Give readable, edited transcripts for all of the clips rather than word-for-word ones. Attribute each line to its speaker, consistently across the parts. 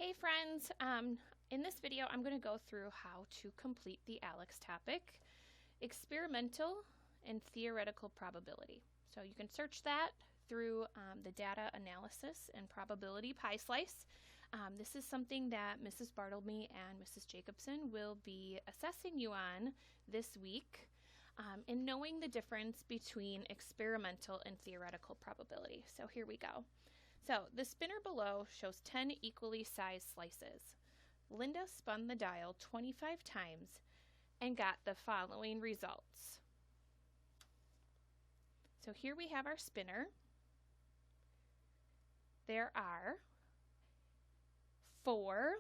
Speaker 1: Hey friends, in this video I'm going to go through how to complete the ALEKS topic, experimental and theoretical probability. So you can search that through the data analysis and probability pie slice. This is something that Mrs. Bartleby and Mrs. Jacobson will be assessing you on this week in knowing the difference between experimental and theoretical probability. So here we go. So the spinner below shows 10 equally sized slices. Linda spun the dial 25 times and got the following results. So here we have our spinner. There are 4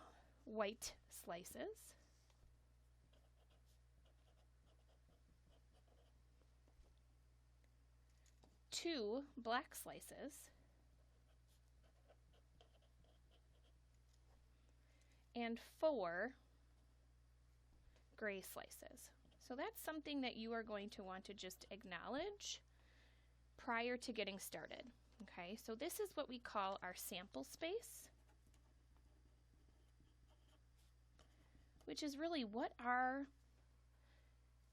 Speaker 1: white slices, 2 black slices, and 4 gray slices. So that's something that you are going to want to just acknowledge prior to getting started. Okay, so this is what we call our sample space, which is really what are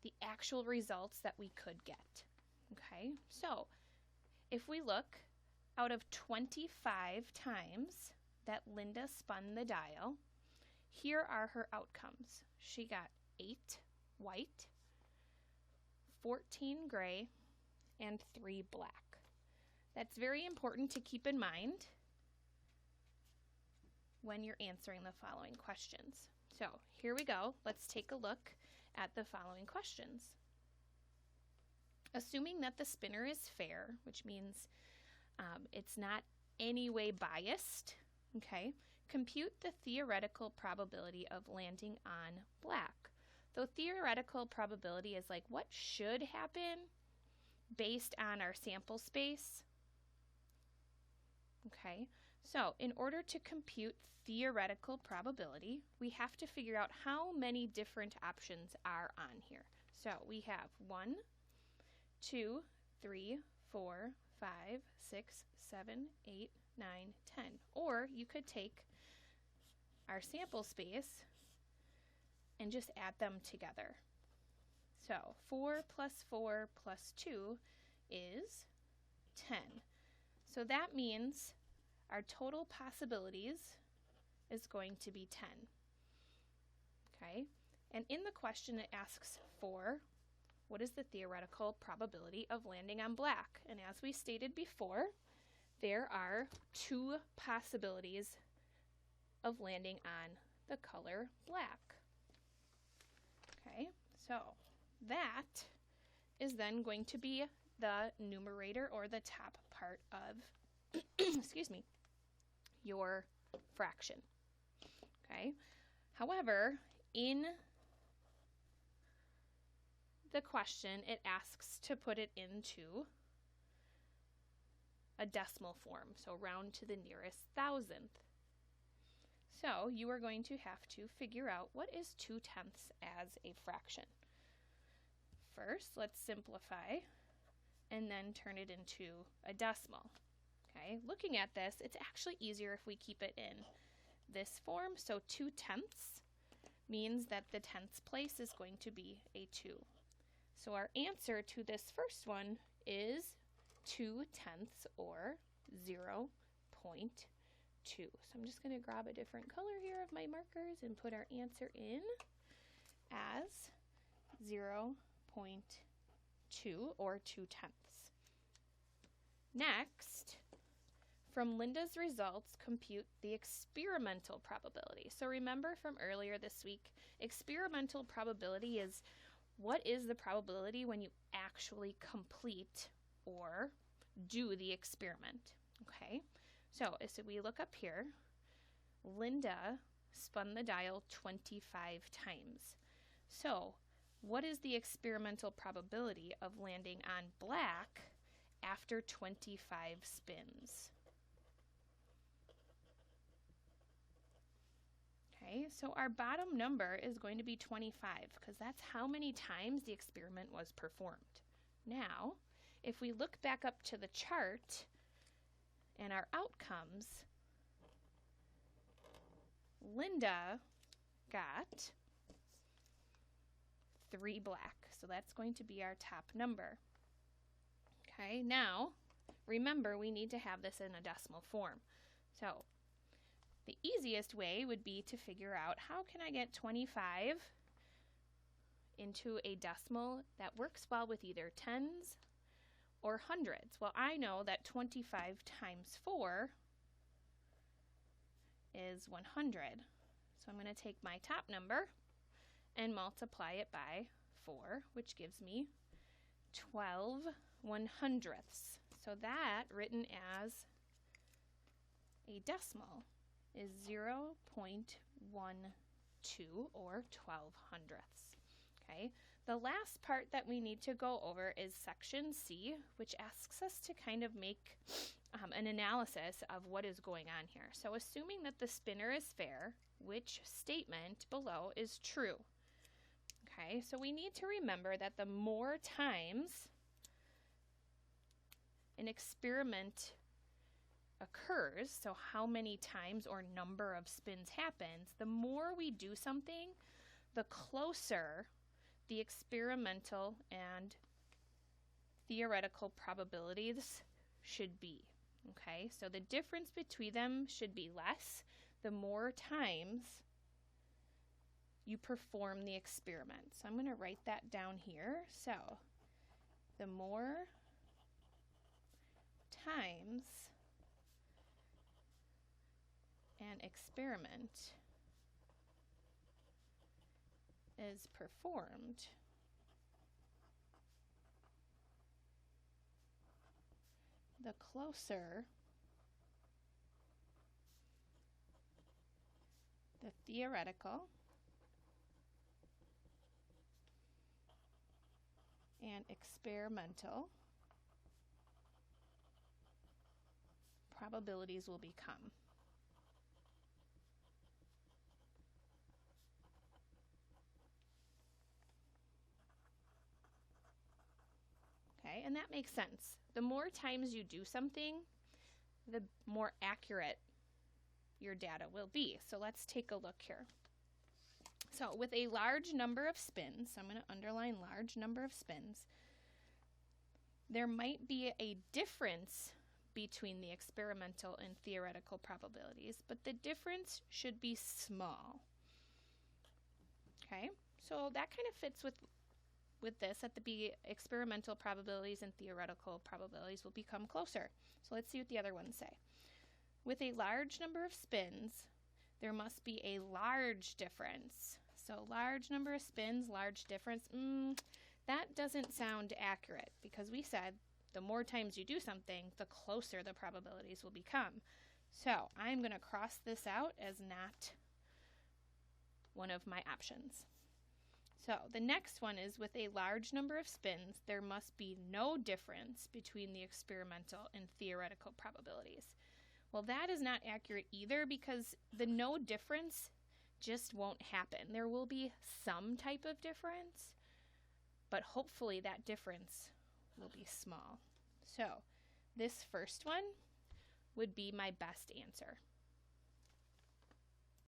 Speaker 1: the actual results that we could get. Okay, so if we look, out of 25 times that Linda spun the dial, here are her outcomes. She got 8 white, 14 gray, and 3 black. That's very important to keep in mind when you're answering the following questions. So here we go. Let's take a look at the following questions. Assuming that the spinner is fair, which means it's not any way biased, okay, compute the theoretical probability of landing on black. The theoretical probability is like what should happen based on our sample space. Okay, so in order to compute theoretical probability, we have to figure out how many different options are on here. So we have 1, 2, 3, 4, 5, 6, 7, 8, 9, 10. Or you could take our sample space and just add them together. So 4 plus 4 plus 2 is 10. So that means our total possibilities is going to be 10. Okay, and in the question it asks for what is the theoretical probability of landing on black? And as we stated before, there are 2 possibilities of landing on the color black. Okay, so that is then going to be the numerator or the top part of excuse me, your fraction. Okay, however, in the question, it asks to put it into a decimal form, so round to the nearest thousandth. So you are going to have to figure out what is 2/10 as a fraction. First, let's simplify and then turn it into a decimal. Okay, looking at this, it's actually easier if we keep it in this form. So 2/10 means that the tenths place is going to be a 2. So our answer to this first one is 2/10 or 0.2. So I'm just going to grab a different color here of my markers and put our answer in as 0.2 or 2/10. Next, from Linda's results, compute the experimental probability. So remember from earlier this week, experimental probability is what is the probability when you actually complete or do the experiment. Okay, so as we look up here, Linda spun the dial 25 times. So what is the experimental probability of landing on black after 25 spins? Okay, so our bottom number is going to be 25 because that's how many times the experiment was performed. Now, if we look back up to the chart and our outcomes, Linda got 3 black. So that's going to be our top number. Okay, now remember we need to have this in a decimal form. So the easiest way would be to figure out how can I get 25 into a decimal that works well with either tens or hundreds. Well, I know that 25 times 4 is 100. So I'm going to take my top number and multiply it by 4, which gives me 12 100ths. So that, written as a decimal, is 0.12 or 12 hundredths. Okay. The last part that we need to go over is section C, which asks us to kind of make an analysis of what is going on here. So assuming that the spinner is fair, which statement below is true? Okay, so we need to remember that the more times an experiment occurs, so how many times or number of spins happens, the more we do something, the closer the experimental and theoretical probabilities should be. Okay, so the difference between them should be less the more times you perform the experiment. So I'm going to write that down here. So the more times an experiment is performed, the closer the theoretical and experimental probabilities will become. Okay, and that makes sense. The more times you do something, the more accurate your data will be. So let's take a look here. So with a large number of spins, I'm going to underline large number of spins, there might be a difference between the experimental and theoretical probabilities, but the difference should be small. Okay, so that kind of fits with this, that the experimental probabilities and theoretical probabilities will become closer. So let's see what the other ones say. With a large number of spins, there must be a large difference. So large number of spins, large difference, that doesn't sound accurate because we said the more times you do something, the closer the probabilities will become. So I'm going to cross this out as not one of my options. So the next one is with a large number of spins, there must be no difference between the experimental and theoretical probabilities. Well, that is not accurate either because the no difference just won't happen. There will be some type of difference, but hopefully that difference will be small. So this first one would be my best answer.